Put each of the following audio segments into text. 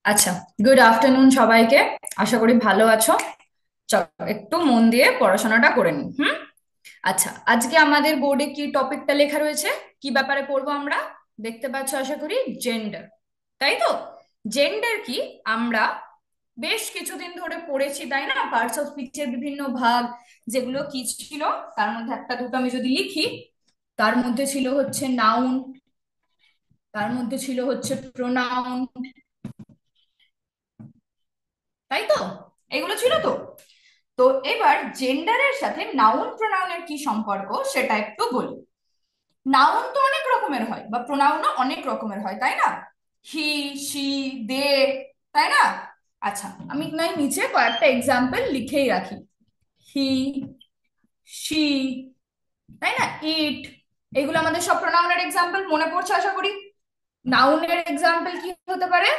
আচ্ছা, good afternoon সবাইকে। আশা করি ভালো আছো। চলো একটু মন দিয়ে পড়াশোনাটা করে নিই। আচ্ছা, আজকে আমাদের বোর্ডে কি টপিকটা লেখা রয়েছে, কি ব্যাপারে পড়বো আমরা? দেখতে পাচ্ছ আশা করি, জেন্ডার। তাই তো? জেন্ডার কি আমরা বেশ কিছুদিন ধরে পড়েছি, তাই না? পার্টস অফ স্পিচের বিভিন্ন ভাগ, যেগুলো কি ছিল, তার মধ্যে একটা দুটো আমি যদি লিখি, তার মধ্যে ছিল হচ্ছে নাউন, তার মধ্যে ছিল হচ্ছে প্রোনাউন, তাই তো? এগুলো ছিল তো। তো এবার জেন্ডারের সাথে নাউন প্রোনাউনের কি সম্পর্ক সেটা একটু বলি। নাউন তো অনেক রকমের হয়, বা প্রোনাউনও অনেক রকমের হয়, তাই না? হি, শি, দে, তাই না? আচ্ছা, আমি নাই নিচে কয়েকটা এক্সাম্পল লিখেই রাখি। হি, শি, তাই না, ইট, এগুলো আমাদের সব প্রোনাউনের এক্সাম্পল, মনে পড়ছে আশা করি। নাউনের এক্সাম্পল কি হতে পারে?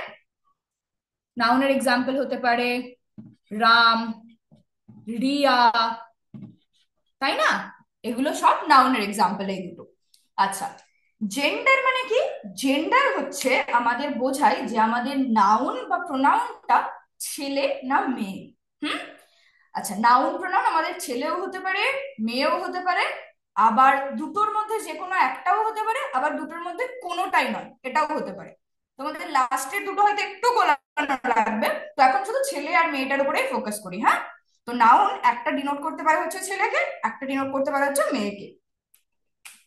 নাউনের এক্সাম্পল হতে পারে রাম, রিয়া, তাই না? এগুলো সব নাউনের এক্সাম্পল, এই দুটো। আচ্ছা, জেন্ডার মানে কি? জেন্ডার হচ্ছে আমাদের বোঝায় যে আমাদের নাউন বা প্রোনাউনটা ছেলে না মেয়ে। হুম। আচ্ছা, নাউন প্রোনাউন আমাদের ছেলেও হতে পারে, মেয়েও হতে পারে, আবার দুটোর মধ্যে যে কোনো একটাও হতে পারে, আবার দুটোর মধ্যে কোনোটাই নয় এটাও হতে পারে। তোমাদের লাস্টের দুটো হয়তো একটু গোলানো লাগবে। তো এখন শুধু ছেলে আর মেয়েটার উপরেই ফোকাস করি, হ্যাঁ? তো নাউন একটা ডিনোট করতে পারে হচ্ছে ছেলেকে, একটা ডিনোট করতে পারে হচ্ছে মেয়েকে।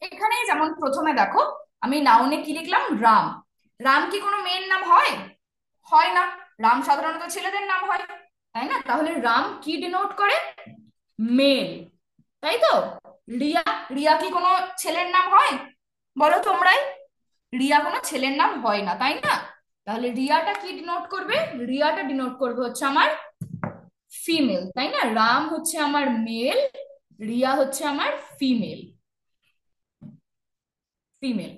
এখানে যেমন প্রথমে দেখো, আমি নাউনে কি লিখলাম? রাম। রাম কি কোনো মেয়ের নাম হয়? হয় না। রাম সাধারণত ছেলেদের নাম হয়, তাই না? তাহলে রাম কি ডিনোট করে? মেল, তাই তো? রিয়া, রিয়া কি কোনো ছেলের নাম হয়? বলো তোমরাই। রিয়া কোনো ছেলের নাম হয় না, তাই না? তাহলে রিয়াটা কি ডিনোট করবে? রিয়াটা ডিনোট করবে হচ্ছে আমার ফিমেল, তাই না? রাম হচ্ছে আমার মেল, রিয়া হচ্ছে আমার ফিমেল। ফিমেল।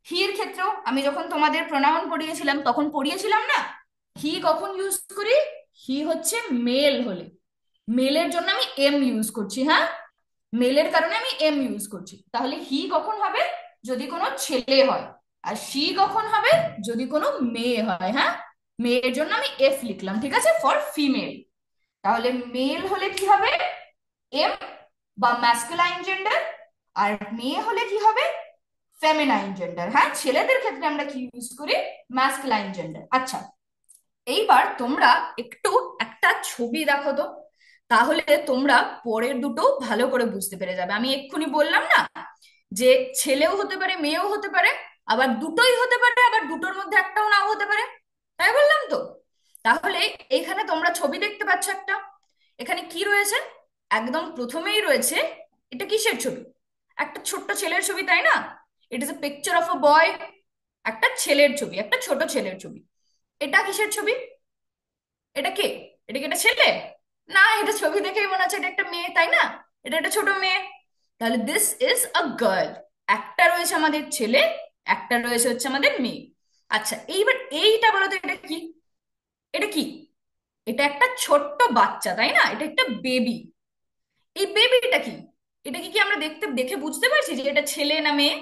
হির ক্ষেত্রেও আমি যখন তোমাদের প্রোনাউন পড়িয়েছিলাম তখন পড়িয়েছিলাম না, হি কখন ইউজ করি? হি হচ্ছে মেল হলে। মেলের জন্য আমি এম ইউজ করছি, হ্যাঁ? মেলের কারণে আমি এম ইউজ করছি। তাহলে হি কখন হবে? যদি কোনো ছেলে হয়। আর শি কখন হবে? যদি কোনো মেয়ে হয়, হ্যাঁ? মেয়ের জন্য আমি এফ লিখলাম, ঠিক আছে, ফর ফিমেল। তাহলে মেল হলে কি হবে? এম, বা ম্যাস্কুলাইন জেন্ডার। আর মেয়ে হলে কি হবে? Feminine gender. হ্যাঁ, ছেলেদের ক্ষেত্রে আমরা কি ইউজ করি? Masculine gender. আচ্ছা, এইবার তোমরা একটু একটা ছবি দেখো তো, তাহলে তোমরা পরের দুটো ভালো করে বুঝতে পেরে যাবে। আমি এক্ষুনি বললাম না যে ছেলেও হতে পারে, মেয়েও হতে পারে, আবার দুটোই হতে পারে, আবার দুটোর মধ্যে একটাও নাও হতে পারে। তাই বললাম তো। তাহলে এখানে তোমরা ছবি দেখতে পাচ্ছ একটা। এখানে কি রয়েছে? একদম প্রথমেই রয়েছে, এটা কিসের ছবি? একটা ছোট্ট ছেলের ছবি, তাই না? It is a picture of a boy. একটা ছেলের ছবি, একটা ছোট ছেলের ছবি। এটা কিসের ছবি? এটা কে? এটা কি একটা ছেলে? না, এটা ছবি দেখেই মনে হচ্ছে এটা একটা মেয়ে, তাই না? এটা একটা ছোট মেয়ে। তাহলে দিস ইজ আ গার্ল। একটা রয়েছে আমাদের ছেলে, একটা রয়েছে হচ্ছে আমাদের মেয়ে। আচ্ছা, এইবার এইটা বলো তো, এটা কি? এটা কি? এটা একটা ছোট্ট বাচ্চা, তাই না? এটা একটা বেবি। এই বেবিটা কি? এটা কি কি আমরা দেখতে দেখে বুঝতে পারছি যে এটা ছেলে না মেয়ে?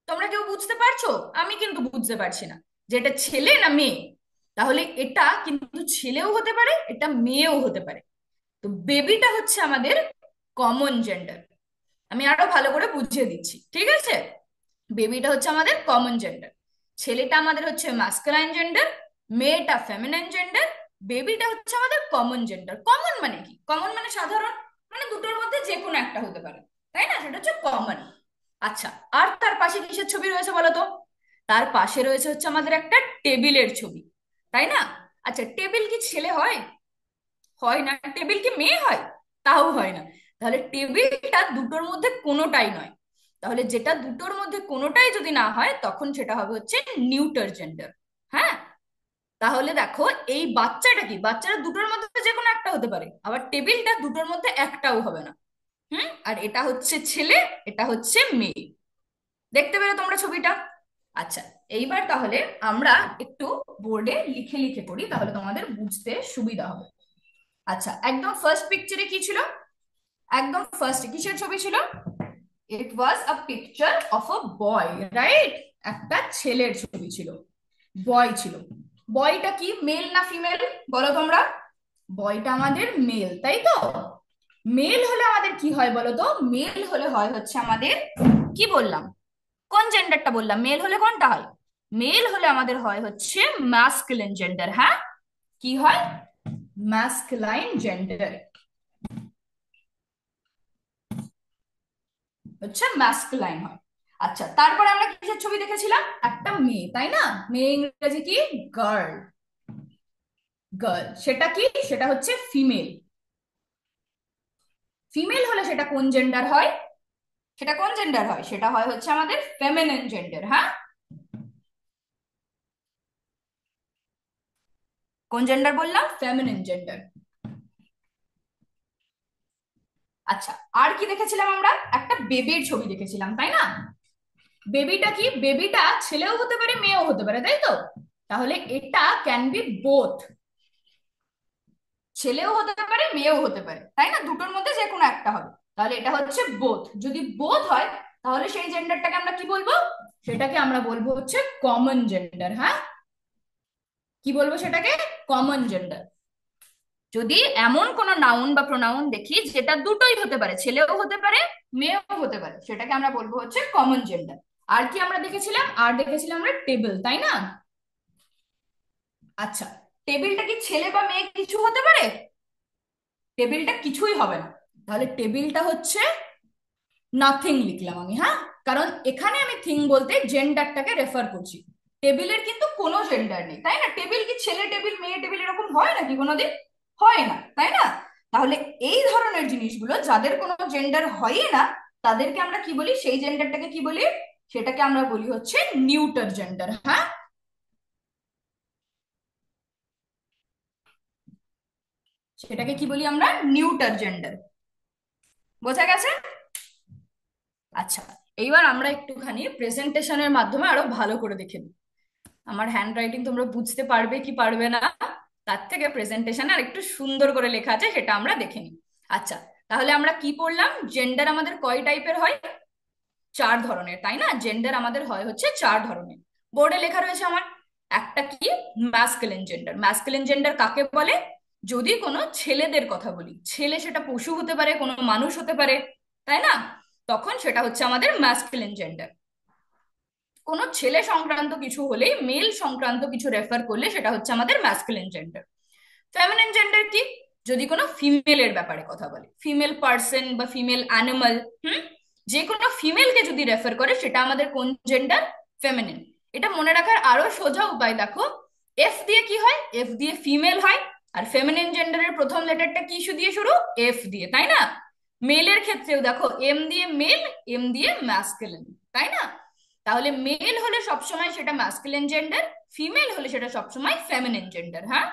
তোমরা কেউ বুঝতে পারছো? আমি কিন্তু বুঝতে পারছি না যে এটা ছেলে না মেয়ে। তাহলে এটা কিন্তু ছেলেও হতে পারে, এটা মেয়েও হতে পারে। তো বেবিটা হচ্ছে আমাদের কমন জেন্ডার। আমি আরো ভালো করে বুঝিয়ে দিচ্ছি, ঠিক আছে? বেবিটা হচ্ছে আমাদের কমন জেন্ডার। ছেলেটা আমাদের হচ্ছে মাস্কুলাইন জেন্ডার, মেয়েটা ফেমিনাইন জেন্ডার, বেবিটা হচ্ছে আমাদের কমন জেন্ডার। কমন মানে কি? কমন মানে সাধারণ, মানে দুটোর মধ্যে যে কোনো একটা হতে পারে, তাই না? সেটা হচ্ছে কমন। আচ্ছা, আর তার পাশে কিসের ছবি রয়েছে বলো তো? তার পাশে রয়েছে হচ্ছে আমাদের একটা টেবিলের ছবি, তাই না? আচ্ছা, টেবিল কি ছেলে হয়? হয় না। টেবিল কি মেয়ে হয়? তাও হয় না। তাহলে টেবিলটা দুটোর মধ্যে কোনোটাই নয়। তাহলে যেটা দুটোর মধ্যে কোনোটাই যদি না হয় তখন সেটা হবে হচ্ছে নিউটার জেন্ডার। হ্যাঁ। তাহলে দেখো, এই বাচ্চাটা কি? বাচ্চারা দুটোর মধ্যে যে কোনো একটা হতে পারে, আবার টেবিলটা দুটোর মধ্যে একটাও হবে না। আর এটা হচ্ছে ছেলে, এটা হচ্ছে মেয়ে। দেখতে পেলে তোমরা ছবিটা? আচ্ছা, এইবার তাহলে আমরা একটু বোর্ডে লিখে লিখে করি, তাহলে তোমাদের বুঝতে সুবিধা হবে। আচ্ছা, একদম ফার্স্ট পিকচারে কি ছিল? একদম ফার্স্ট কিসের ছবি ছিল? It was a picture of a boy, right? একটা ছেলের ছবি ছিল, বয় ছিল। বয়টা কি, মেল না ফিমেল বলো তোমরা? বয়টা আমাদের মেল, তাই তো? মেল হলে আমাদের কি হয় বলো তো? মেল হলে হয় হচ্ছে আমাদের, কি বললাম, কোন জেন্ডারটা বললাম? মেল হলে কোনটা হয়? মেল হলে আমাদের হয় হচ্ছে ম্যাস্কুলিন জেন্ডার। হ্যাঁ, কি হয়? ম্যাস্কুলাইন জেন্ডার হচ্ছে ম্যাস্কুলাইন হয়। আচ্ছা, তারপরে আমরা কিসের ছবি দেখেছিলাম? একটা মেয়ে, তাই না? মেয়ে ইংরেজি কি? গার্ল। গার্ল সেটা কি? সেটা হচ্ছে ফিমেল। ফিমেল হলে সেটা কোন জেন্ডার হয়? সেটা কোন জেন্ডার হয়? সেটা হয় হচ্ছে আমাদের ফেমিনিন জেন্ডার। হ্যাঁ, কোন জেন্ডার বললাম? Feminine gender. আচ্ছা, আর কি দেখেছিলাম আমরা? একটা বেবির ছবি দেখেছিলাম, তাই না? বেবিটা কি? বেবিটা ছেলেও হতে পারে মেয়েও হতে পারে, তাই তো? তাহলে এটা ক্যান বি বোথ, ছেলেও হতে পারে মেয়েও হতে পারে, তাই না? দুটোর মধ্যে যে কোনো একটা হবে। তাহলে এটা হচ্ছে বোথ। যদি বোথ হয় তাহলে সেই জেন্ডারটাকে আমরা কি বলবো? সেটাকে আমরা বলবো হচ্ছে কমন জেন্ডার। হ্যাঁ, কি বলবো সেটাকে? Common gender. যদি এমন কোন নাউন বা প্রোনাউন দেখি যেটা দুটোই হতে পারে, ছেলেও হতে পারে মেয়েও হতে পারে, সেটাকে আমরা বলবো হচ্ছে কমন জেন্ডার। আর কি আমরা দেখেছিলাম? আর দেখেছিলাম আমরা টেবিল, তাই না? আচ্ছা, টেবিলটা কি ছেলে বা মেয়ে কিছু হতে পারে? টেবিলটা কিছুই হবে না। তাহলে টেবিলটা হচ্ছে নাথিং লিখলাম আমি। হ্যাঁ, কারণ এখানে আমি থিং বলতে জেন্ডারটাকে রেফার করছি। টেবিলের কিন্তু কোনো জেন্ডার নেই, তাই না? টেবিল কি ছেলে টেবিল মেয়ে টেবিল এরকম হয় নাকি কোনোদিন? হয় না, তাই না? তাহলে এই ধরনের জিনিসগুলো যাদের কোনো জেন্ডার হয়ই না, তাদেরকে আমরা কি বলি? সেই জেন্ডারটাকে কি বলি? সেটাকে আমরা বলি হচ্ছে নিউটার জেন্ডার। হ্যাঁ, সেটাকে কি বলি আমরা? Neuter gender. বোঝা গেছে? আচ্ছা, এইবার আমরা একটুখানি প্রেজেন্টেশনের মাধ্যমে আরো ভালো করে দেখে নিই আমার হ্যান্ড রাইটিং তোমরা বুঝতে পারবে কি পারবে না। তার থেকে প্রেজেন্টেশনে আর একটু সুন্দর করে লেখা আছে, সেটা আমরা দেখে নিই। আচ্ছা, তাহলে আমরা কি পড়লাম? জেন্ডার আমাদের কয় টাইপের হয়? চার ধরনের, তাই না? জেন্ডার আমাদের হয় হচ্ছে চার ধরনের। বোর্ডে লেখা রয়েছে আমার। একটা কি? Masculine gender. ম্যাস্কুলিন জেন্ডার কাকে বলে? যদি কোনো ছেলেদের কথা বলি, ছেলে সেটা পশু হতে পারে, কোনো মানুষ হতে পারে, তাই না? তখন সেটা হচ্ছে আমাদের ম্যাস্কুলিন জেন্ডার। কোনো ছেলে সংক্রান্ত কিছু হলেই, মেল সংক্রান্ত কিছু রেফার করলে সেটা হচ্ছে আমাদের ম্যাস্কুলিন জেন্ডার। ফেমিনিন জেন্ডার কি? যদি কোনো ফিমেলের ব্যাপারে কথা বলে, ফিমেল পার্সন বা ফিমেল অ্যানিমাল, হুম, যে কোনো ফিমেলকে যদি রেফার করে সেটা আমাদের কোন জেন্ডার? ফেমিনিন। এটা মনে রাখার আরো সোজা উপায় দেখো। এফ দিয়ে কি হয়? এফ দিয়ে ফিমেল হয়। আর ফেমিনিন জেন্ডারের প্রথম লেটারটা কি দিয়ে শুরু? এফ দিয়ে, তাই না? মেলের ক্ষেত্রেও দেখো, এম দিয়ে মেল, এম দিয়ে ম্যাস্কুলিন, তাই না? তাহলে মেল হলে সবসময় সেটা ম্যাস্কুলিন জেন্ডার, ফিমেল হলে সেটা সবসময় ফেমিনিন জেন্ডার। হ্যাঁ,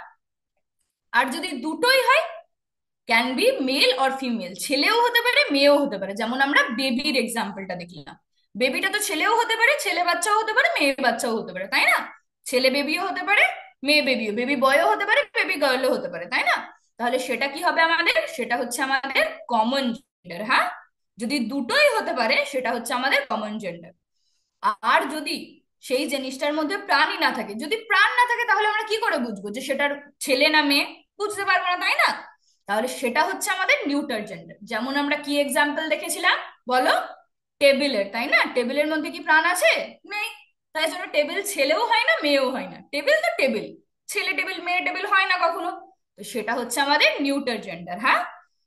আর যদি দুটোই হয়, can be male or female, ছেলেও হতে পারে মেয়েও হতে পারে। যেমন আমরা বেবির এক্সাম্পলটা দেখলাম, বেবিটা তো ছেলেও হতে পারে, ছেলে বাচ্চাও হতে পারে, মেয়ে বাচ্চাও হতে পারে, তাই না? ছেলে বেবিও হতে পারে, মেয়ে বেবিও, বেবি বয়ও হতে পারে, বেবি গার্লও হতে পারে, তাই না? তাহলে সেটা কি হবে আমাদের? সেটা হচ্ছে আমাদের কমন জেন্ডার। হ্যাঁ, যদি দুটোই হতে পারে সেটা হচ্ছে আমাদের কমন জেন্ডার। আর যদি সেই জিনিসটার মধ্যে প্রাণই না থাকে, যদি প্রাণ না থাকে, তাহলে আমরা কি করে বুঝবো যে সেটার ছেলে না মেয়ে? বুঝতে পারবো না, তাই না? তাহলে সেটা হচ্ছে আমাদের নিউটার জেন্ডার। যেমন আমরা কি এক্সাম্পল দেখেছিলাম বলো? টেবিলের, তাই না? টেবিলের মধ্যে কি প্রাণ আছে? নেই। তাই জন্য টেবিল ছেলেও হয় না মেয়েও হয় না, টেবিল তো টেবিল। ছেলে টেবিল মেয়ে টেবিল হয় না কখনো। তো সেটা হচ্ছে আমাদের নিউটার জেন্ডার। হ্যাঁ,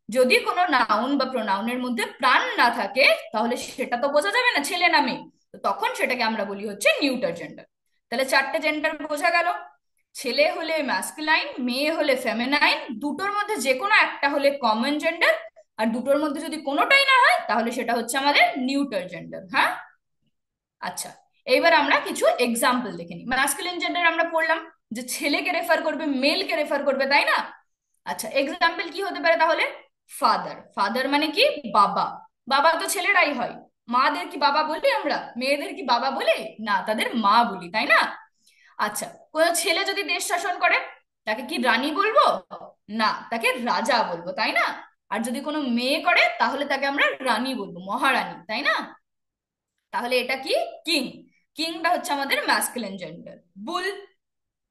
যদি কোনো নাউন বা প্রোনাউনের মধ্যে প্রাণ না থাকে, তাহলে সেটা তো বোঝা যাবে না ছেলে না মেয়ে। তো তখন সেটাকে আমরা বলি হচ্ছে নিউটার জেন্ডার। তাহলে চারটে জেন্ডার বোঝা গেল। ছেলে হলে ম্যাস্কুলাইন, মেয়ে হলে ফেমিনাইন, দুটোর মধ্যে যে কোনো একটা হলে কমন জেন্ডার, আর দুটোর মধ্যে যদি কোনোটাই না হয় তাহলে সেটা হচ্ছে আমাদের নিউটার জেন্ডার। হ্যাঁ, আচ্ছা, এইবার আমরা কিছু এক্সাম্পল দেখে নিই। ম্যাস্কুলিন জেন্ডার আমরা পড়লাম যে ছেলেকে রেফার করবে, মেলকে রেফার করবে, তাই না? আচ্ছা, এক্সাম্পল কি হতে পারে তাহলে? ফাদার। ফাদার মানে কি? বাবা। বাবা তো ছেলেরাই হয়। মাদের কি বাবা বলি আমরা? মেয়েদের কি বাবা বলি? না, তাদের মা বলি, তাই না? আচ্ছা, কোন ছেলে যদি দেশ শাসন করে, তাকে কি রানী বলবো? না, তাকে রাজা বলবো, তাই না? আর যদি কোনো মেয়ে করে তাহলে তাকে আমরা রানী বলবো, মহারানী, তাই না? তাহলে এটা কি? কিং। কিংটা হচ্ছে আমাদের ম্যাস্কুলিন জেন্ডার। বুল,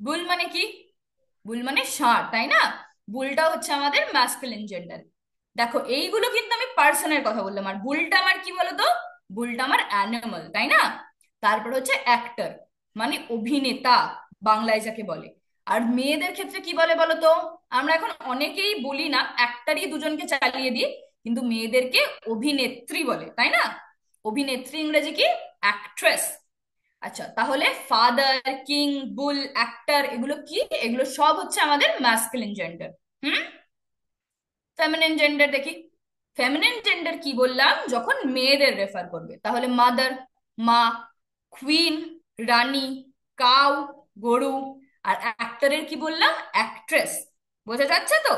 বুল মানে কি? বুল মানে ষাঁড়, তাই না? বুলটা হচ্ছে আমাদের ম্যাসকুলিন জেন্ডার। দেখো এইগুলো কিন্তু আমি পার্সনের কথা বললাম, আর বুলটা আমার কি বলতো? বুলটা আমার অ্যানিমাল, তাই না? তারপর হচ্ছে অ্যাক্টর, মানে অভিনেতা বাংলায় যাকে বলে। আর মেয়েদের ক্ষেত্রে কি বলে বলো তো? আমরা এখন অনেকেই বলি না, একটারই দুজনকে চালিয়ে দিই, কিন্তু মেয়েদেরকে অভিনেত্রী বলে, তাই না? অভিনেত্রী ইংরেজি কি? অ্যাক্ট্রেস। আচ্ছা, তাহলে ফাদার, কিং, বুল, অ্যাক্টর এগুলো কি? এগুলো সব হচ্ছে আমাদের ম্যাসকুলিন জেন্ডার। হুম। ফেমিনিন জেন্ডার দেখি। ফেমিনিন জেন্ডার কি বললাম? যখন মেয়েদের রেফার করবে, তাহলে মাদার, মা, কুইন, রানী, কাউ, গরু। আর অ্যাক্টরের কি বললাম? অ্যাক্ট্রেস। বোঝা যাচ্ছে তো?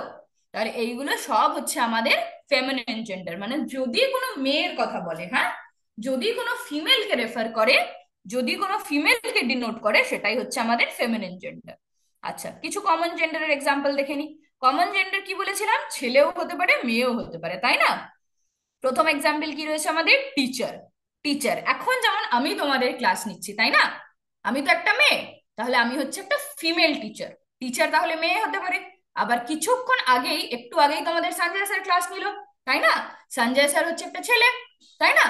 তাহলে এইগুলো সব হচ্ছে আমাদের ফেমিনিন জেন্ডার, মানে যদি কোনো মেয়ের কথা বলে, হ্যাঁ, যদি কোনো ফিমেলকে রেফার করে, যদি কোনো ফিমেলকে ডিনোট করে, সেটাই হচ্ছে আমাদের ফেমিনিন জেন্ডার। আচ্ছা, কিছু কমন জেন্ডারের এক্সাম্পল দেখে নি। কমন জেন্ডার কি বলেছিলাম? ছেলেও হতে পারে, মেয়েও হতে পারে, তাই না? প্রথম এক্সাম্পল কি রয়েছে আমাদের? টিচার। টিচার, এখন যেমন আমি তোমাদের ক্লাস নিচ্ছি, তাই না? আমি তো একটা মেয়ে, তাহলে আমি হচ্ছে একটা ফিমেল টিচার। টিচার তাহলে মেয়ে হতে পারে। আবার কিছুক্ষণ আগেই, একটু আগেই তোমাদের সঞ্জয় স্যার ক্লাস নিল, তাই না? সঞ্জয় স্যার হচ্ছে একটা ছেলে, তাই না?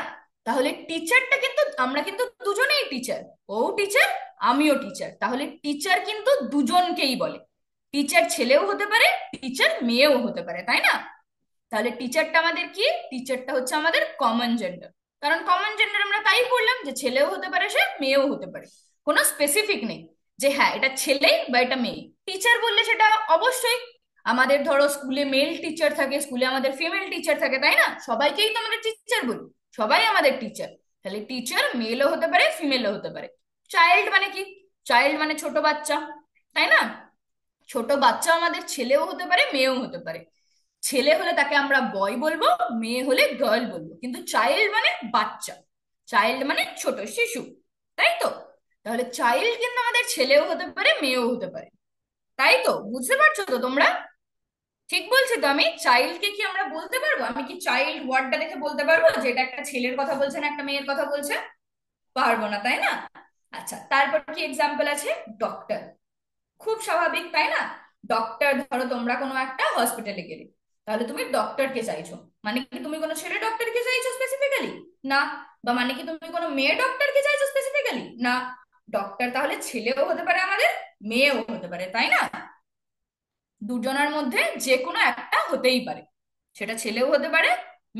তাহলে টিচারটা কিন্তু, আমরা কিন্তু দুজনেই টিচার। ও টিচার, আমিও টিচার, তাহলে টিচার কিন্তু দুজনকেই বলে। টিচার ছেলেও হতে পারে, টিচার মেয়েও হতে পারে, তাই না? তাহলে টিচারটা আমাদের কি? টিচারটা হচ্ছে আমাদের কমন জেন্ডার। কারণ কমন জেন্ডার আমরা তাই বললাম যে ছেলেও হতে পারে, সে মেয়েও হতে পারে। কোনো স্পেসিফিক নেই যে হ্যাঁ এটা ছেলে বা এটা মেয়ে। টিচার বললে সেটা অবশ্যই, আমাদের ধরো স্কুলে মেল টিচার থাকে, স্কুলে আমাদের ফিমেল টিচার থাকে, তাই না? সবাইকেই তো আমরা টিচার বলি, সবাই আমাদের টিচার। তাহলে টিচার মেলও হতে পারে, ফিমেলও হতে পারে। চাইল্ড মানে কি? চাইল্ড মানে ছোট বাচ্চা, তাই না? ছোট বাচ্চা আমাদের ছেলেও হতে পারে, মেয়েও হতে পারে। ছেলে হলে তাকে আমরা বয় বলবো, মেয়ে হলে গার্ল বলবো, কিন্তু চাইল্ড মানে বাচ্চা, চাইল্ড মানে ছোট শিশু, তাই তো? তাহলে চাইল্ড কিন্তু আমাদের ছেলেও হতে পারে, মেয়েও হতে পারে, তাই তো? বুঝতে পারছো তো তোমরা? ঠিক বলছি তো আমি? চাইল্ডকে কি আমরা বলতে পারবো? আমি কি চাইল্ড ওয়ার্ডটা দেখে বলতে পারবো যে এটা একটা ছেলের কথা বলছে না একটা মেয়ের কথা বলছে? পারবো না, তাই না? আচ্ছা, তারপর কি এক্সাম্পল আছে? ডক্টর। খুব স্বাভাবিক, তাই না? ডক্টর, ধরো তোমরা কোনো একটা হসপিটালে গেলে, তাহলে তুমি ডক্টরকে চাইছো, মানে কি তুমি কোনো ছেলে ডক্টরকে চাইছো স্পেসিফিক্যালি? না। বা মানে কি তুমি কোনো মেয়ে ডক্টরকে চাইছো স্পেসিফিক্যালি? না। ডক্টর তাহলে ছেলেও হতে পারে আমাদের, মেয়েও হতে পারে, তাই না? দুজনের মধ্যে যে কোনো একটা হতেই পারে, সেটা ছেলেও হতে পারে,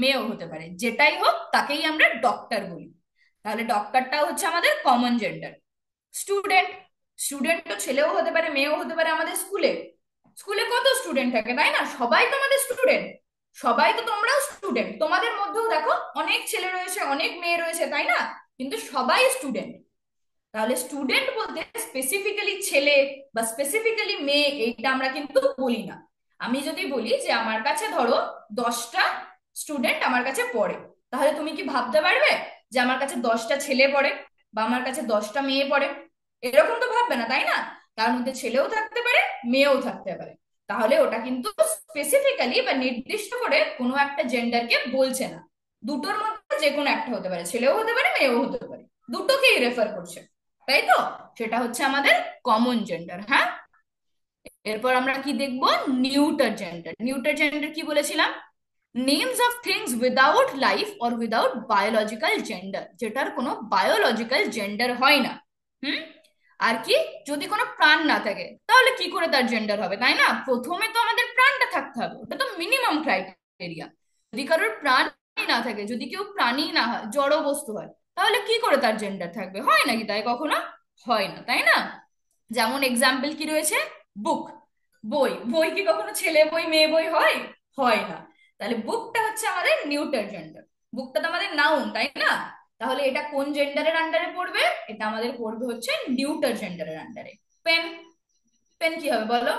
মেয়েও হতে পারে, যেটাই হোক তাকেই আমরা ডক্টর বলি। তাহলে ডক্টরটাও হচ্ছে আমাদের কমন জেন্ডার। স্টুডেন্ট, স্টুডেন্ট তো ছেলেও হতে পারে, মেয়েও হতে পারে। আমাদের স্কুলে, স্কুলে কত স্টুডেন্ট থাকে, তাই না? সবাই তো আমাদের স্টুডেন্ট, সবাই তো, তোমরাও স্টুডেন্ট, তোমাদের মধ্যেও দেখো অনেক ছেলে রয়েছে, অনেক মেয়ে রয়েছে, তাই না? কিন্তু সবাই স্টুডেন্ট। তাহলে স্টুডেন্ট বলতে স্পেসিফিক্যালি ছেলে বা স্পেসিফিক্যালি মেয়ে এইটা আমরা কিন্তু বলি না। আমি যদি বলি যে আমার কাছে ধরো 10টা স্টুডেন্ট আমার কাছে পড়ে, তাহলে তুমি কি ভাবতে পারবে যে আমার কাছে 10টা ছেলে পড়ে বা আমার কাছে 10টা মেয়ে পড়ে? এরকম তো ভাববে না, তাই না? তার মধ্যে ছেলেও থাকতে পারে, মেয়েও থাকতে পারে। তাহলে ওটা কিন্তু স্পেসিফিক্যালি বা নির্দিষ্ট করে কোনো একটা জেন্ডারকে বলছে না। দুটোর মধ্যে যে কোনো একটা হতে পারে, ছেলেও হতে পারে, মেয়েও হতে পারে, দুটোকেই রেফার করছে, তাই তো? সেটা হচ্ছে আমাদের কমন জেন্ডার, হ্যাঁ। এরপর আমরা কি দেখব? Neuter gender. নিউটার জেন্ডার কি বলেছিলাম? Names of things without life or without biological gender, যেটার কোনো বায়োলজিক্যাল জেন্ডার হয় না। হুম। আর কি? যদি কোনো প্রাণ না থাকে, তাহলে কি করে তার জেন্ডার হবে, তাই না? প্রথমে তো আমাদের প্রাণটা থাকতে হবে, ওটা তো মিনিমাম ক্রাইটেরিয়া। যদি কারোর প্রাণই না থাকে, যদি কেউ প্রাণী না হয়, জড় বস্তু হয়, তাহলে কি করে তার জেন্ডার থাকবে? হয় নাকি তাই কখনো? হয় না, তাই না? যেমন এক্সাম্পল কি রয়েছে? বুক, বই। বই কি কখনো ছেলে বই মেয়ে বই হয়? হয় না। তাহলে বুকটা হচ্ছে আমাদের নিউটার জেন্ডার। বুকটা তো আমাদের নাউন, তাই না? তাহলে এটা কোন জেন্ডারের আন্ডারে পড়বে? এটা আমাদের পড়বে হচ্ছে নিউটার জেন্ডারের আন্ডারে। পেন, পেন কি হবে বলো?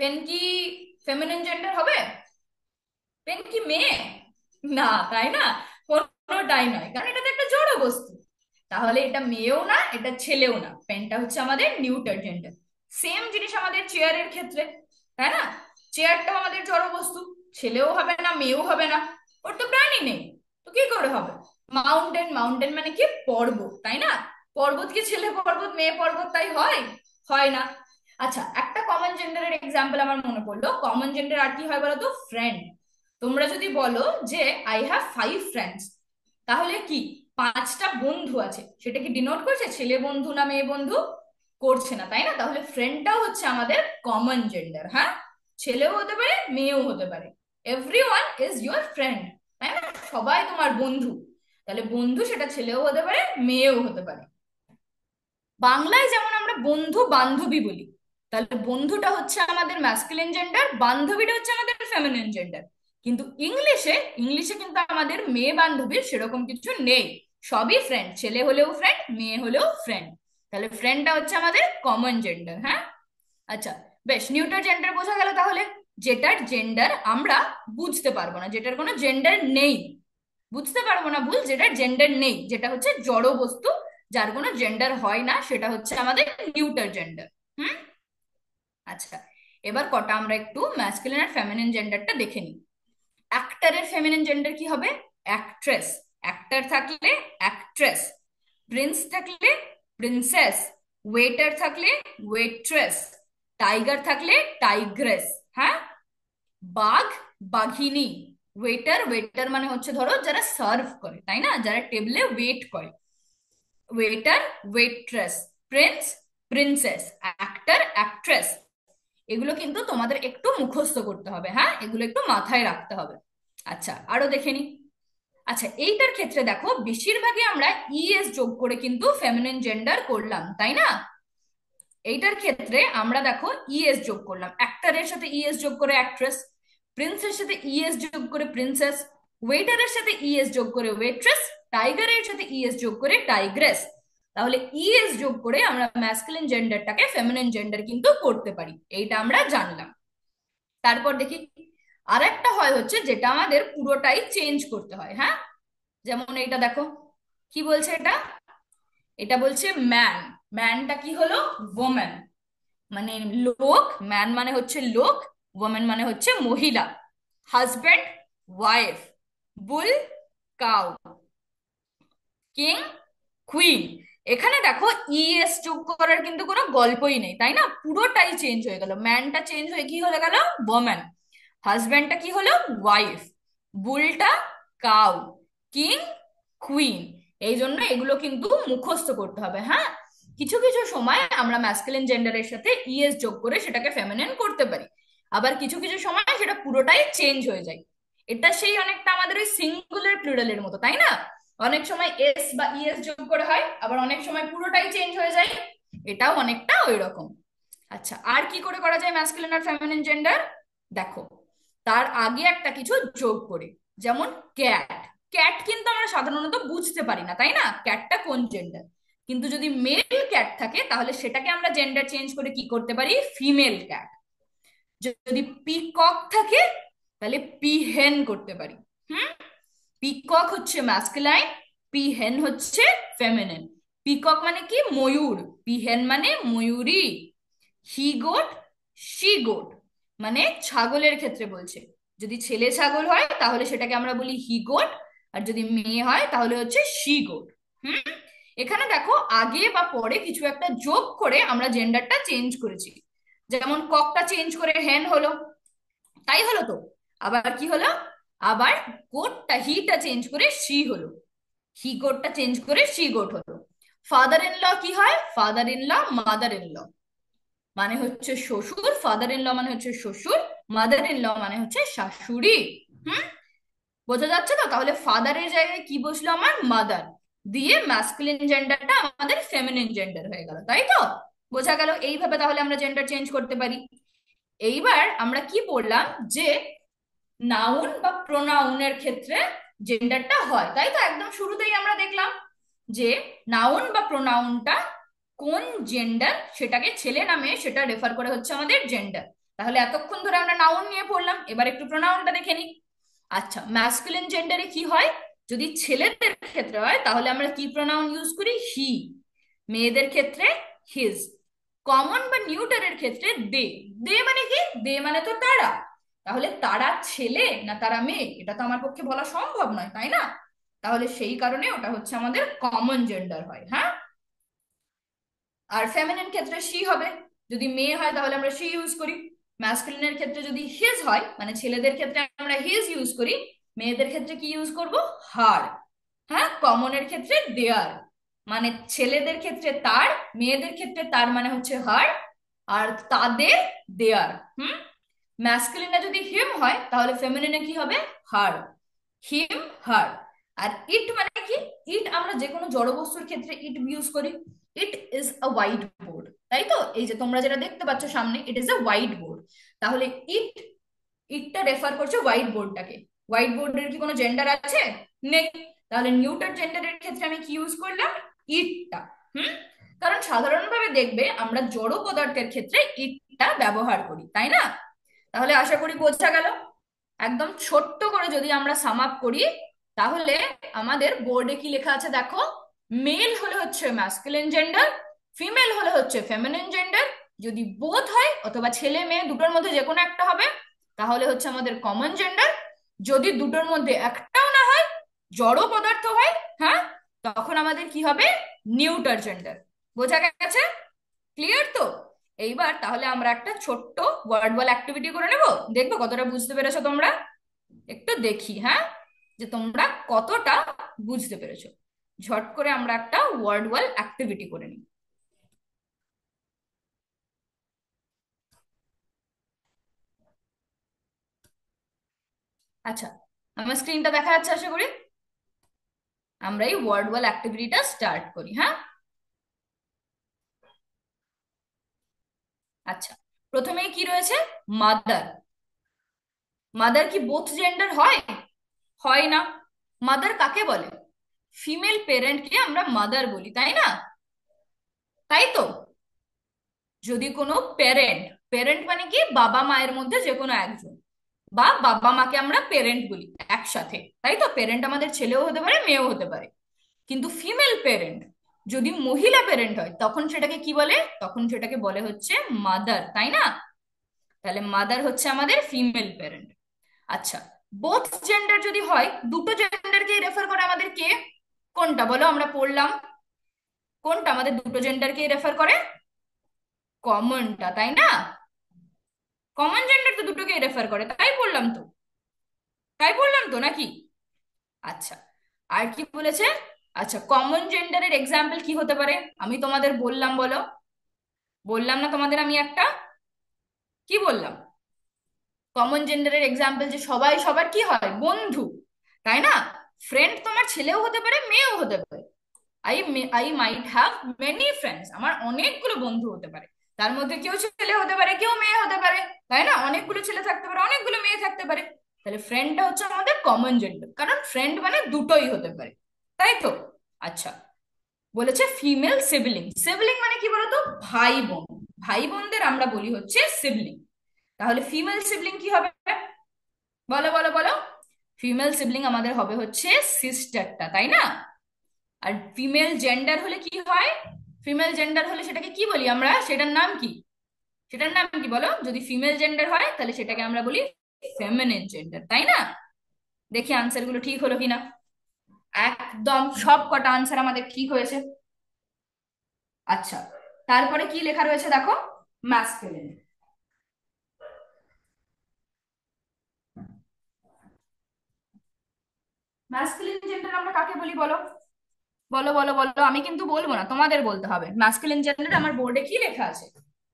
পেন কি ফেমিনিন জেন্ডার হবে? পেন কি মেয়ে? না, তাই না? কোনোটাই নয়, কারণ এটা তো একটা জড় বস্তু। তাহলে এটা মেয়েও না, এটা ছেলেও না, পেনটা হচ্ছে আমাদের নিউটার জেন্ডার। সেম জিনিস আমাদের চেয়ারের ক্ষেত্রে, তাই না? চেয়ারটাও আমাদের জড় বস্তু, ছেলেও হবে না, মেয়েও হবে না, ওর তো প্রাণী নেই, তো কি করে হবে? মাউন্টেন, মাউন্টেন মানে কি? পর্বত, তাই না? পর্বত কি ছেলে পর্বত মেয়ে পর্বত তাই হয়? হয় না। আচ্ছা, একটা কমন জেন্ডারের এক্সাম্পল আমার মনে পড়লো। কমন জেন্ডার আর কি হয় বলো তো? ফ্রেন্ড। তোমরা যদি বলো যে আই হ্যাভ 5 ফ্রেন্ডস, তাহলে কি 5টা বন্ধু আছে, সেটা কি ডিনোট করছে ছেলে বন্ধু না মেয়ে বন্ধু? করছে না, তাই না? তাহলে ফ্রেন্ডটাও হচ্ছে আমাদের কমন জেন্ডার। হ্যাঁ, ছেলেও হতে পারে, মেয়েও হতে পারে। এভরিওয়ান ইজ ইউর ফ্রেন্ড, তাই না? সবাই তোমার বন্ধু। তাহলে বন্ধু সেটা ছেলেও হতে পারে, মেয়েও হতে পারে। বাংলায় যেমন আমরা বন্ধু বান্ধবী বলি, তাহলে বন্ধুটা হচ্ছে আমাদের ম্যাসকুলিন জেন্ডার, বান্ধবীটা হচ্ছে আমাদের ফেমিনিন জেন্ডার। কিন্তু ইংলিশে ইংলিশে কিন্তু আমাদের মেয়ে বান্ধবীর সেরকম কিছু নেই। সবই ফ্রেন্ড, ছেলে হলেও ফ্রেন্ড, মেয়ে হলেও ফ্রেন্ড। তাহলে ফ্রেন্ডটা হচ্ছে আমাদের কমন জেন্ডার। হ্যাঁ, আচ্ছা, বেশ, নিউটার জেন্ডার বোঝা গেল তাহলে। যেটার জেন্ডার আমরা বুঝতে পারবো না, যেটার কোনো জেন্ডার নেই। বুঝতে পারবো না ভুল, যেটার জেন্ডার নেই, যেটা হচ্ছে জড় বস্তু, যার কোনো জেন্ডার হয় না, সেটা হচ্ছে আমাদের নিউটার জেন্ডার। হুম, আচ্ছা, এবার কটা আমরা একটু ম্যাসকুলিন আর ফেমিনিন জেন্ডারটা দেখে নিই। অ্যাক্টরের ফেমিনিন জেন্ডার কি হবে? অ্যাক্ট্রেস। অ্যাক্টর থাকলে অ্যাক্ট্রেস, প্রিন্স থাকলে প্রিন্সেস, ওয়েটার থাকলে ওয়েট্রেস, টাইগার থাকলে টাইগ্রেস। হ্যাঁ, বাঘ বাঘিনী, ওয়েটার ওয়েটার মানে হচ্ছে ধরো যারা সার্ভ করে, তাই না, যারা টেবিলে ওয়েট করে, waiter waitress, Prince princess, actor actress. এগুলো কিন্তু তোমাদের একটু মুখস্থ করতে হবে। হ্যাঁ, এগুলো একটু মাথায় রাখতে হবে। আচ্ছা, আরো দেখে নি। আচ্ছা, এইটার ক্ষেত্রে দেখো বেশিরভাগই আমরা ইএস যোগ করে কিন্তু ফেমিনিন জেন্ডার করলাম, তাই না? এইটার ক্ষেত্রে আমরা দেখো ইএস যোগ করলাম, অ্যাক্টরের সাথে ইএস যোগ করে অ্যাক্ট্রেস, প্রিন্সের সাথে ইএস যোগ করে প্রিন্সেস, ওয়েটারের সাথে ইএস যোগ করে ওয়েট্রেস, টাইগারের সাথে ইএস যোগ করে টাইগ্রেস। তাহলে ইএস যোগ করে আমরা ম্যাসকুলিন জেন্ডারটাকে ফেমিনিন জেন্ডার কিন্তু করতে পারি, এইটা আমরা জানলাম। তারপর দেখি আর একটা হয় হচ্ছে যেটা আমাদের পুরোটাই চেঞ্জ করতে হয়। হ্যাঁ, যেমন এইটা দেখো, কি বলছে এটা? এটা বলছে ম্যান। ম্যানটা কি হলো? ওম্যান, মানে লোক। ম্যান মানে হচ্ছে লোক, ওমেন মানে হচ্ছে মহিলা। হাজব্যান্ড ওয়াইফ, বুল কাউ, কিং কুইন। এখানে দেখো ইএস যোগ করার কিন্তু কোনো গল্পই নেই, তাই না? পুরোটাই চেঞ্জ হয়ে গেল। ম্যানটা চেঞ্জ হয়ে কি হয়ে গেল? ওম্যান। হাজব্যান্ডটা কি হলো? ওয়াইফ। বুলটা কাউ। King queen. এই জন্য এগুলো কিন্তু মুখস্থ করতে হবে। হ্যাঁ, কিছু কিছু সময় আমরা ম্যাসকুলিন জেন্ডারের সাথে ইএস যোগ করে সেটাকে ফেমিনিন করতে পারি, আবার কিছু কিছু সময় সেটা পুরোটাই চেঞ্জ হয়ে যায়। এটা সেই অনেকটা আমাদের ওই সিঙ্গুলার প্লুরালের মতো, তাই না? অনেক সময় এস বা ইএস যোগ করে হয়, আবার অনেক সময় পুরোটাই চেঞ্জ হয়ে যায়। এটাও অনেকটা ওই রকম। আচ্ছা, আর কি করে করা যায় ম্যাসকুলিন আর ফেমিনিন জেন্ডার? দেখো, তার আগে একটা কিছু যোগ করে, যেমন ক্যাট। ক্যাট কিন্তু আমরা সাধারণত বুঝতে পারি না, তাই না, ক্যাটটা কোন জেন্ডার। কিন্তু যদি মেল ক্যাট থাকে তাহলে সেটাকে আমরা জেন্ডার চেঞ্জ করে কি করতে পারি? Female cat. যদি পিকক থাকে তাহলে পিহেন করতে পারি। হুম, পিকক হচ্ছে ম্যাসকুলাইন, পিহেন হচ্ছে ফেমিনিন। পিকক মানে কি? ময়ূর। পিহেন মানে ময়ূরী। হি গোট, শি গোট, মানে ছাগলের ক্ষেত্রে বলছে। যদি ছেলে ছাগল হয় তাহলে সেটাকে আমরা বলি হি গোট, আর যদি মেয়ে হয় তাহলে হচ্ছে শি গোট। হুম, এখানে দেখো আগে বা পরে কিছু একটা যোগ করে আমরা জেন্ডারটা চেঞ্জ করেছি। যেমন ককটা চেঞ্জ করে হেন হলো, তাই হলো তো। আবার কি হলো? আবার গোটটা, হিটা চেঞ্জ করে শি হলো, হি গোটটা চেঞ্জ করে শি গোট হলো। ফাদার ইন ল কি হয়? Father in law mother in law মানে হচ্ছে শ্বশুর, ফাদার ইন ল মানে হচ্ছে শ্বশুর, মাদার ইন ল মানে হচ্ছে শাশুড়ি। হুম, বোঝা যাচ্ছে তো? তাহলে ফাদারের জায়গায় কি বসলো? আমার মাদার। দিয়ে ম্যাসকুলিন জেন্ডারটা আমাদের ফেমিনিন জেন্ডার হয়ে গেল, তাই তো? বোঝা গেল এইভাবে তাহলে আমরা জেন্ডার চেঞ্জ করতে পারি। এইবার আমরা কি বললাম? যে নাউন বা প্রোনাউনের ক্ষেত্রে জেন্ডারটা হয়, তাই তো? একদম শুরুতেই আমরা দেখলাম যে নাউন বা প্রোনাউনটা কোন জেন্ডার, সেটাকে ছেলে না মেয়ে সেটা রেফার করে হচ্ছে আমাদের জেন্ডার। তাহলে এতক্ষণ ধরে আমরা নাউন নিয়ে পড়লাম, এবার একটু প্রোনাউনটা দেখে নিই। আচ্ছা, ম্যাসকুলিন জেন্ডারে কি হয়? যদি ছেলেদের ক্ষেত্রে হয় তাহলে আমরা কি প্রোনাউন ইউজ করি? হি। মেয়েদের ক্ষেত্রে হিজ। কমন বা নিউটারের ক্ষেত্রে দে। দে মানে কি? দে মানে তো তারা। তাহলে তারা ছেলে না তারা মেয়ে, এটা তো আমার পক্ষে বলা সম্ভব নয়, তাই না? তাহলে সেই কারণে ওটা হচ্ছে আমাদের কমন জেন্ডার হয়। হ্যাঁ, আর ফেমিনিন ক্ষেত্রে সি হবে। যদি মেয়ে হয় তাহলে আমরা শি ইউজ করি। ম্যাসকুলিনের ক্ষেত্রে যদি হিজ হয়, মানে ছেলেদের ক্ষেত্রে আমরা হিজ ইউজ করি। মেয়েদের ক্ষেত্রে কি ইউজ করব? হার। হ্যাঁ, কমনের ক্ষেত্রে দেয়ার। মানে ছেলেদের ক্ষেত্রে তার, মেয়েদের ক্ষেত্রে তার মানে হচ্ছে হার, আর তাদের দেয়ার। হুম। ম্যাসকুলিনে যদি হিম হয় তাহলে ফেমিনিনে কি হবে? হার। হিম, হার। আর ইট মানে কি? ইট আমরা যে কোনো জড় বস্তুর ক্ষেত্রে ইট ইউজ করি। It is a white board, তাই তো? এই যে তোমরা যেটা দেখতে পাচ্ছ সামনে, it is a white board. তাহলে ইট, ইটটা রেফার করছে হোয়াইট বোর্ডটাকে। হোয়াইট বোর্ডের কি কোনো জেন্ডার আছে? নেই। তাহলে নিউটার জেন্ডারের ক্ষেত্রে আমি কি ইউজ করলাম? ইটটা। হুম। কারণ সাধারণভাবে দেখবে আমরা জড় পদার্থের ক্ষেত্রে ইটটা ব্যবহার করি, তাই না? তাহলে আশা করি বোঝা গেল। একদম ছোট্ট করে যদি আমরা সাম আপ করি, তাহলে আমাদের বোর্ডে কি লেখা আছে দেখো। মেল হলে হচ্ছে ম্যাসকুলিন জেন্ডার, ফিমেল হলে হচ্ছে ফেমিনিন জেন্ডার। যদি বোথ হয় অথবা ছেলে মেয়ে দুটোর মধ্যে যে কোনো একটা হবে, তাহলে হচ্ছে আমাদের কমন জেন্ডার। যদি দুটোর মধ্যে একটাও না হয়, জড় পদার্থ হয়, হ্যাঁ, তখন আমাদের কি হবে? Neuter gender. বোঝা গেছে? ক্লিয়ার তো? এইবার তাহলে আমরা একটা ছোট্ট ওয়ার্ড বল অ্যাক্টিভিটি করে নেব, দেখবো কতটা বুঝতে পেরেছো তোমরা। একটু দেখি, হ্যাঁ, যে তোমরা কতটা বুঝতে পেরেছো। ঝট করে আমরা একটা ওয়ার্ড ওয়াল অ্যাক্টিভিটি করে নিই। আচ্ছা, আমার স্ক্রিনটা দেখা যাচ্ছে আশা করি। আমরা এই ওয়ার্ড ওয়াল অ্যাক্টিভিটিটা স্টার্ট করি, হ্যাঁ। আচ্ছা, প্রথমেই কি রয়েছে? মাদার। মাদার কি বোথ জেন্ডার হয়? হয় না। মাদার কাকে বলে? ফিমেল পেরেন্টকে আমরা মাদার বলি, তাই না? তাই তো? যদি কোনো প্যারেন্ট, প্যারেন্ট মানে কি বাবা মায়ের মধ্যে যে কোনো একজন, বা বাবা মাকে আমরা পেরেন্ট বলি একসাথে, তাই তো? পেরেন্ট আমাদের ছেলেও হতে পারে, মেয়েও হতে পারে। কিন্তু ফিমেল পেরেন্ট, যদি মহিলা পেরেন্ট হয় তখন সেটাকে কি বলে? তখন সেটাকে বলে হচ্ছে মাদার, তাই না? তাহলে মাদার হচ্ছে আমাদের ফিমেল পেরেন্ট। আচ্ছা, বোথ জেন্ডার যদি হয়, দুটো জেন্ডারকে রেফার করে আমাদের কে? কোনটা বলো, আমরা পড়লাম কোনটা আমাদের দুটো জেন্ডারকে রেফার করে? কমনটা, তাই না? কমন জেন্ডার তো দুটোকেই রেফার করে, তাই বললাম তো। তাই বললাম তো নাকি? আচ্ছা, আর কি বলেছে? আচ্ছা, কমন জেন্ডারের এক্সাম্পল কি হতে পারে? আমি তোমাদের বললাম, বলো। বললাম না তোমাদের আমি একটা? কি বললাম? কমন জেন্ডারের এক্সাম্পল যে সবাই সবার কি হয়? বন্ধু, তাই না? ফ্রেন্ড তোমার ছেলেও হতে পারে, মেয়েও হতে পারে। I I might have many friends, আমার অনেকগুলো বন্ধু হতে পারে। তার মধ্যে কেউ ছেলে হতে পারে, কেউ মেয়ে হতে পারে, তাই না? অনেকগুলো ছেলে থাকতে পারে, অনেকগুলো মেয়ে থাকতে পারে। তাহলে ফ্রেন্ডটা হচ্ছে আমাদের কমন জেন্ডার, কারণ ফ্রেন্ড মানে দুটোই হতে পারে, তাই তো? আচ্ছা, বলেছে ফিমেল সিবলিং। সিবলিং মানে কি বলতো? ভাই বোন। ভাই বোনদের আমরা বলি হচ্ছে সিবলিং। তাহলে ফিমেল সিবলিং কি হবে? বলো বলো বলো। ফিমেল সিবলিং আমাদের হবে হচ্ছে সিস্টারটা, তাই না? আর ফিমেল জেন্ডার হলে কি হয়? ফিমেল জেন্ডার হলে সেটাকে কি বলি আমরা? সেটার নাম কি? সেটার নাম কি বলো? যদি ফিমেল জেন্ডার হয় তাহলে সেটাকে আমরা বলি ফেমিনিন জেন্ডার, তাই না? দেখি আনসার গুলো ঠিক হলো কিনা। একদম সব কটা আনসার আমাদের ঠিক হয়েছে। আচ্ছা, তারপরে কি লেখা রয়েছে দেখো। ম্যাসকুলিন। ম্যাসকুলিন জেন্ডার আমরা কাকে বলি বলো? বলো বলো বলো, আমি কিন্তু বলবো না, তোমাদের বলতে হবে। ম্যাসকুলিন জেন্ডার আমার বোর্ডে কি লেখা আছে?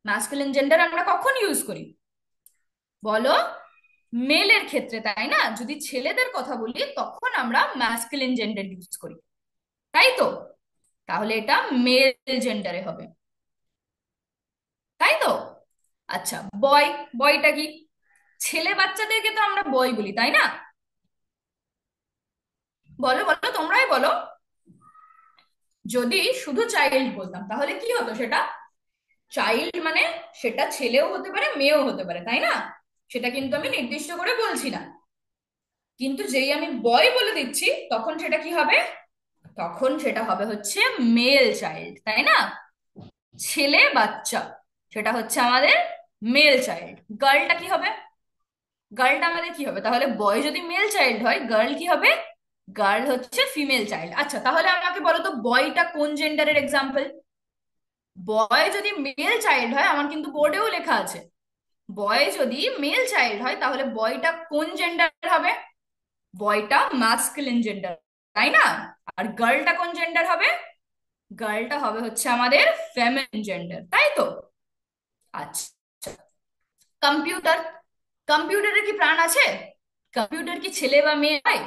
ম্যাসকুলিন জেন্ডার আমরা কখন ইউজ করি? বলো। মেলের ক্ষেত্রে, তাই না? যদি ছেলেদের কথা বলি তখন আমরা ম্যাসকুলিন জেন্ডার ইউজ করি, তাই তো? তাহলে এটা মেল জেন্ডারে হবে, তাই তো? আচ্ছা, বয়। বয়টা কি? ছেলে বাচ্চাদেরকে তো আমরা বয় বলি, তাই না? বলো বলো, তোমরাই বলো। যদি শুধু চাইল্ড বলতাম তাহলে কি হতো সেটা? চাইল্ড মানে সেটা ছেলেও হতে পারে, মেয়েও হতে পারে, তাই না? সেটা কিন্তু আমি নির্দিষ্ট করে বলছি না। কিন্তু যেই আমি বয় বলে দিচ্ছি তখন সেটা কি হবে? তখন সেটা হবে হচ্ছে মেল চাইল্ড, তাই না? ছেলে বাচ্চা, সেটা হচ্ছে আমাদের মেল চাইল্ড। গার্লটা কি হবে? গার্লটা আমাদের কি হবে? তাহলে বয় যদি মেল চাইল্ড হয়, গার্ল কি হবে? গার্ল হচ্ছে ফিমেল চাইল্ড। আচ্ছা, তাহলে আমাকে বলো তো বয়টা কোন জেন্ডারের এক্সাম্পল? বয় যদি মেল চাইল্ড হয়, আমার কিন্তু বোর্ডেও লেখা আছে, বয় যদি মেল চাইল্ড হয় তাহলে বয়টা কোন জেন্ডার হবে? বয়টা মাস্কুলিন জেন্ডার, তাই না? আর গার্লটা কোন জেন্ডার হবে? গার্লটা হবে হচ্ছে আমাদের ফেমিনিন জেন্ডার, তাই তো? আচ্ছা, কম্পিউটার, কম্পিউটারের কি প্রাণ আছে? কম্পিউটার কি ছেলে বা মেয়ে হয়?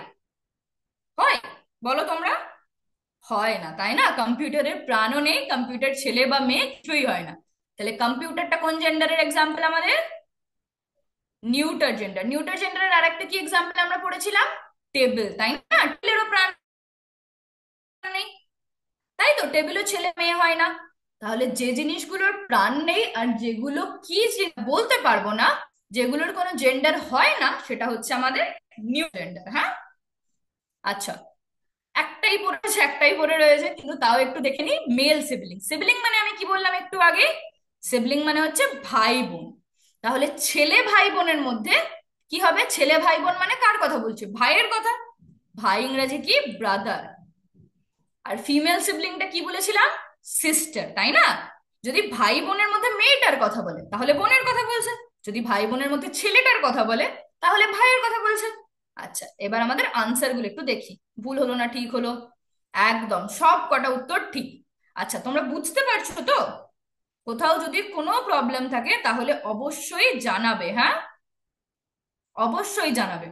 হয়? বলো তোমরা। হয় না, তাই না? কম্পিউটারের প্রাণও নেই, কম্পিউটার ছেলে বা মেয়ে কিছুই হয় না। তাহলে কম্পিউটারটা কোন জেন্ডারের এক্সাম্পল আমাদের? Neuter gender. নিউটার জেন্ডারের আরেকটা কি এক্সাম্পল আমরা পড়েছিলাম? টেবিল, তাই না? টেবিলেরও প্রাণ নেই, তাই তো? টেবিলও ছেলে মেয়ে হয় না। তাহলে যে জিনিসগুলোর প্রাণ নেই আর যেগুলো কি বলতে পারবো না, যেগুলোর কোনো জেন্ডার হয় না, সেটা হচ্ছে আমাদের নিউ জেন্ডার। হ্যাঁ, আচ্ছা, একটাই পড়েছে, একটাই পড়ে রয়েছে, কিন্তু তাও একটু দেখে নি। Mail sibling. সিবলিং মানে আমি কি বললাম একটু আগে? সিবলিং মানে হচ্ছে ভাই বোন। তাহলে ছেলে ভাই বোনের মধ্যে কি হবে? ছেলে ভাই বোন মানে কার কথা বলছি? ভাইয়ের কথা। ভাই ইংরেজি কি? ব্রাদার। আর ফিমেল সিবলিংটা কি বলেছিলাম? সিস্টার, তাই না? যদি ভাই বোনের মধ্যে মেয়েটার কথা বলে তাহলে বোনের কথা বলছে, যদি ভাই বোনের মধ্যে ছেলেটার কথা বলে তাহলে ভাইয়ের কথা বলছে। আচ্ছা, এবার আমাদের আনসার গুলো একটু দেখি, ভুল হলো না ঠিক হলো। একদম সব কটা উত্তর ঠিক। আচ্ছা, তোমরা বুঝতে পারছো তো? কোথাও যদি কোনো প্রবলেম থাকে তাহলে অবশ্যই জানাবে, হ্যাঁ? অবশ্যই জানাবে।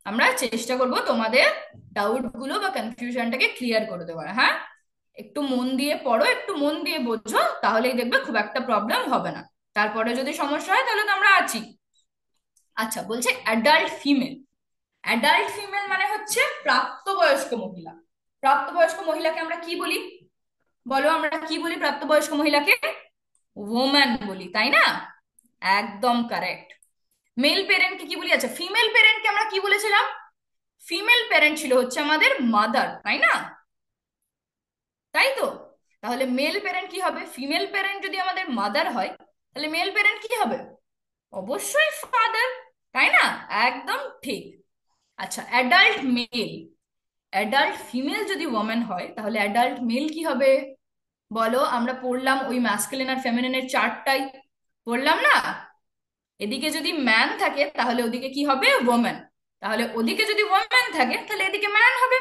আমরা চেষ্টা করব তোমাদের ডাউট গুলো বা কনফিউশনটাকে ক্লিয়ার করে দেওয়ার, হ্যাঁ? একটু মন দিয়ে পড়ো, একটু মন দিয়ে বোঝো, তাহলেই দেখবে খুব একটা প্রবলেম হবে না। তারপরে যদি সমস্যা হয় তাহলে তো আমরা আছি। আচ্ছা, বলছে অ্যাডাল্ট ফিমেল। অ্যাডাল্ট ফিমেল মানে হচ্ছে প্রাপ্তবয়স্ক মহিলা। প্রাপ্তবয়স্ক মহিলাকে আমরা কি বলি? বলো, আমরা কি বলি প্রাপ্তবয়স্ক মহিলাকে? ওম্যান বলি, তাই না? একদম কারেক্ট। মেল পেরেন্টকে কি বলি? আচ্ছা, ফিমেল পেরেন্টকে আমরা কি বলেছিলাম? ফিমেল প্যারেন্ট ছিল হচ্ছে আমাদের মাদার, তাই না? তাই তো? তাহলে মেল প্যারেন্ট কি হবে? ফিমেল প্যারেন্ট যদি আমাদের মাদার হয় তাহলে মেল প্যারেন্ট কি হবে? অবশ্যই ফাদার, তাই না? একদম ঠিক। আচ্ছা, অ্যাডাল্ট মেল। অ্যাডাল্ট ফিমেল যদি ওমেন হয় তাহলে অ্যাডাল্ট মেল কি হবে? বলো, আমরা পড়লাম ওই ম্যাসকুলিন আর ফেমিনিনের চার্টটাই, পড়লাম না? এদিকে যদি ম্যান থাকে তাহলে ওদিকে কি হবে? ওমেন। তাহলে ওদিকে যদি ওমেন থাকে তাহলে এদিকে ম্যান হবে।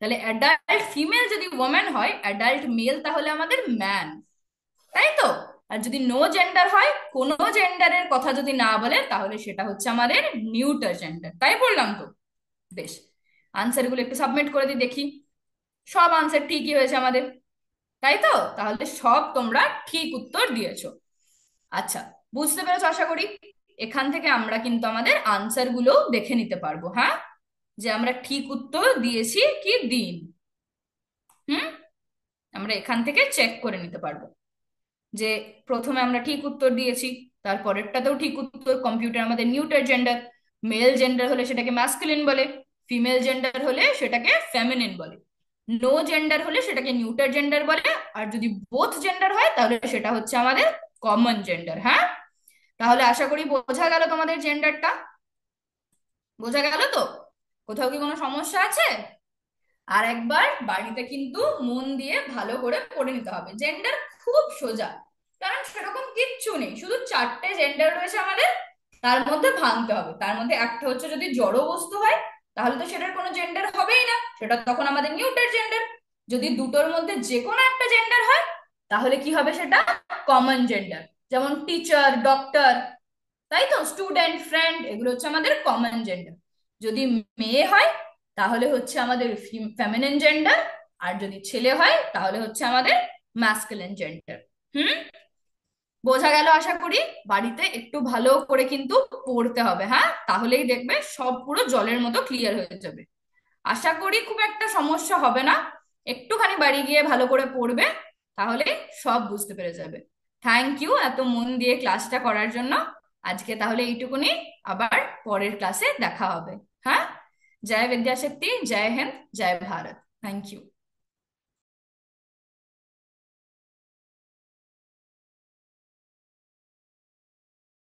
তাহলে অ্যাডাল্ট ফিমেল যদি ওমেন হয়, অ্যাডাল্ট মেল তাহলে আমাদের ম্যান, তাই তো? আর যদি নো জেন্ডার হয়, কোনো জেন্ডারের কথা যদি না বলে, তাহলে সেটা হচ্ছে আমাদের নিউটার জেন্ডার। তাই বললাম তো? বেশ, আনসার গুলো একটু সাবমিট করে দিই দেখি। সব আনসার ঠিকই হয়েছে আমাদের, তাই তো? তাহলে সব তোমরা ঠিক উত্তর দিয়েছো। আচ্ছা, বুঝতে পেরেছো আশা করি। এখান থেকে আমরা কিন্তু আমাদের আনসার গুলো দেখে নিতে পারবো, হ্যাঁ, যে আমরা ঠিক উত্তর দিয়েছি কি দিন। হুম, আমরা এখান থেকে চেক করে নিতে পারবো যে প্রথমে আমরা ঠিক উত্তর দিয়েছি, তারপরেরটাতেও ঠিক উত্তর। কম্পিউটার আমাদের নিউটার জেন্ডার। মেল জেন্ডার হলে সেটাকে ম্যাসকুলিন বলে, ফিমেল জেন্ডার হলে সেটাকে ফেমিনিন বলে, নো জেন্ডার হলে সেটাকে নিউটার জেন্ডার বলে, আর যদি বোথ জেন্ডার হয় তাহলে সেটা হচ্ছে আমাদের কমন জেন্ডার। হ্যাঁ, তাহলে আশা করি বোঝা গেল তোমাদের জেন্ডারটা। বোঝা গেল তো? কোথাও কি কোনো সমস্যা আছে? আর একবার বাড়িতে কিন্তু মন দিয়ে ভালো করে পড়ে নিতে হবে। জেন্ডার খুব সোজা, কারণ সেরকম কিচ্ছু নেই, শুধু চারটে জেন্ডার রয়েছে আমাদের, তার মধ্যে ভাঙতে হবে। তার মধ্যে একটা হচ্ছে যদি জড় বস্তু হয় তাহলে তো সেটার কোনো জেন্ডার হবেই না, সেটা তখন আমাদের নিউটার জেন্ডার। যদি দুটোর মধ্যে যে কোনো একটা জেন্ডার হয় তাহলে কি হবে? সেটা কমন জেন্ডার। যেমন টিচার, ডক্টর, তাই তো? স্টুডেন্ট, ফ্রেন্ড, এগুলো হচ্ছে আমাদের কমন জেন্ডার। যদি মেয়ে হয় তাহলে হচ্ছে আমাদের ফেমিনিন জেন্ডার, আর যদি ছেলে হয় তাহলে হচ্ছে আমাদের ম্যাসকুলিন জেন্ডার। হুম, বোঝা গেল আশা করি। বাড়িতে একটু ভালো করে কিন্তু পড়তে হবে, হ্যাঁ, তাহলেই দেখবে সব পুরো জলের মতো ক্লিয়ার হয়ে যাবে। আশা করি খুব একটা সমস্যা হবে না। একটুখানি বাড়ি গিয়ে ভালো করে পড়বে, তাহলে সব বুঝতে পেরে যাবে। থ্যাংক ইউ এত মন দিয়ে ক্লাসটা করার জন্য। আজকে তাহলে এইটুকুনি, আবার পরের ক্লাসে দেখা হবে। হ্যাঁ, জয় বিদ্যাশক্তি, জয় হিন্দ, জয় ভারত। Thank you.